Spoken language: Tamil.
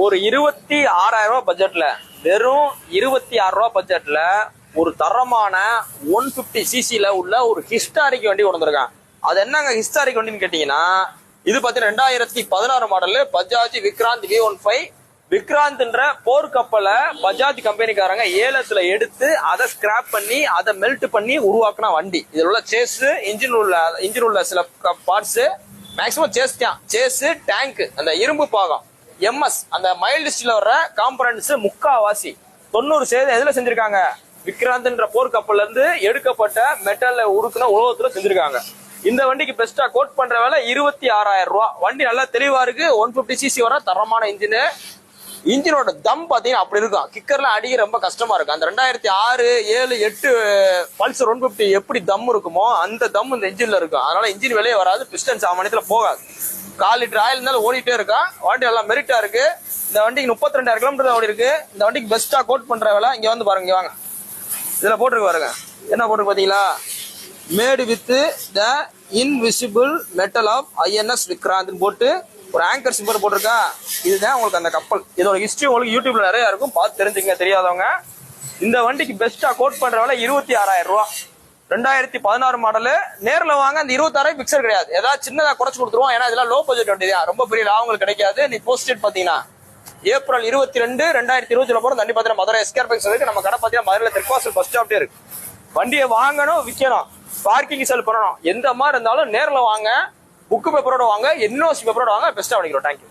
ஒரு 26,000 ரூபாய் பட்ஜெட்ல, வெறும் 26 ரூபாய் பட்ஜெட்ல ஒரு தரமான 150cc உள்ள ஒரு ஹிஸ்டாரிக் வண்டி கொண்டிருக்கான். அது என்னங்க ஹிஸ்டாரிக் வண்டின்னு கேட்டீங்கன்னா, இது பாத்தீங்கன்னா 2016 மாடல் பஜாஜ் விக்ராந்த் V15. விக்ராந்த்ன்ற போர்க்கப்பலை பஜாஜ் கம்பெனிக்காரங்க ஏலத்துல எடுத்து அதை ஸ்கிராப் பண்ணி அதை மெல்ட் பண்ணி உருவாக்குன வண்டி. இதுல உள்ள சேஸ், இன்ஜின் உள்ள சில பார்ட்ஸ், மேக்சிமம் சேஸ் டேங்க், அந்த இரும்பு பாகம், எம்எஸ் அந்த மைல்டு ஸ்டீல்ல வர்ற காம்பனன்ட்ஸ் முக்காவாசி 90% எதுல செஞ்சிருக்காங்க? விக்ராந்த்ன்ற போர்க்கப்பல்ல இருந்து எடுக்கப்பட்ட மெட்டல்ல உருக்குன உலோகத்துல செஞ்சிருக்காங்க. இந்த வண்டிக்கு பெஸ்டா கோட் பண்ற வேலை 26,000 ரூபாய். வண்டி நல்லா தெளிவா இருக்கு. 150cc வர தரமான இன்ஜினோட தம் பாத்தீங்கன்னா அப்படி இருக்கும். கிக்கர்லாம் அடிக்க ரொம்ப கஷ்டமா இருக்கும். அந்த 2006, 7, 8 பல்சர் 150 எப்படி தம் இருக்குமோ அந்த தம் இந்த இன்ஜின்ல இருக்கும். அதனால இன்ஜின் வெளியே வராது, பிஸ்டன் சாமானியத்துல போகாது. 4 லிட்டர் ஆயில் இருந்தாலும் ஓடிட்டே இருக்கா. வண்டி நல்லா மெரிட்டா இருக்கு. இந்த வண்டிக்கு 32,000 கிலோமீட்டர் ஓடி இருக்கு. இந்த வண்டிக்கு பெஸ்டா கோட் பண்ற வேலை இங்க வந்து பாருங்க. இங்க வாங்க, இதுல போட்டுருக்கு பாருங்க. என்ன போட்டுருக்கு பாத்தீங்களா? Made with the invisible metal of INS Vikrant போட்டு ஒரு ஆங்கர் சிம்பர் போட்டிருக்கா. இதுதான் உங்களுக்கு அந்த கப்பல். இதோட ஹிஸ்டரி உங்களுக்கு யூடியூப்ல நிறைய இருக்கும், பார்த்து தெரிஞ்சுங்க தெரியாதவங்க. இந்த வண்டிக்கு பெஸ்டா கோட் பண்ற வேலை 26,000 ரூபாய். 2016 மாடலு. நேரில் வாங்க. அந்த 26,000 பிக்சர் கிடையாது, ஏதாவது சின்னதா குறைச்சு கொடுத்துருவோம். ஏன்னா இதெல்லாம் லோ பட்ஜெட் வண்டி தான், ரொம்ப பெரிய லாபங்கள் கிடைக்காது. நீ போஸ்டேட் பாத்தீங்கன்னா ஏப்ரல் 22, 2020 போற தண்ணி பாத்தீங்கன்னா மதுரை எஸ்கேர்பெக்ஸ் இருக்கு. நம்ம கடை பாத்தீங்கன்னா மதுரையில தெற்காசல் பஸ் ஸ்டாப்டே இருக்கு. வண்டியை வாங்கணும், விற்கணும், பார்க்கிங் செல் பண்ணணும், எந்த மாதிரி இருந்தாலும் நேரில் வாங்க. புக்கு பேப்பரோட வாங்க, என்ஓசி பேப்பரோட வாங்க. பெஸ்டா பண்ணிக்கிறோம். தேங்க்யூ.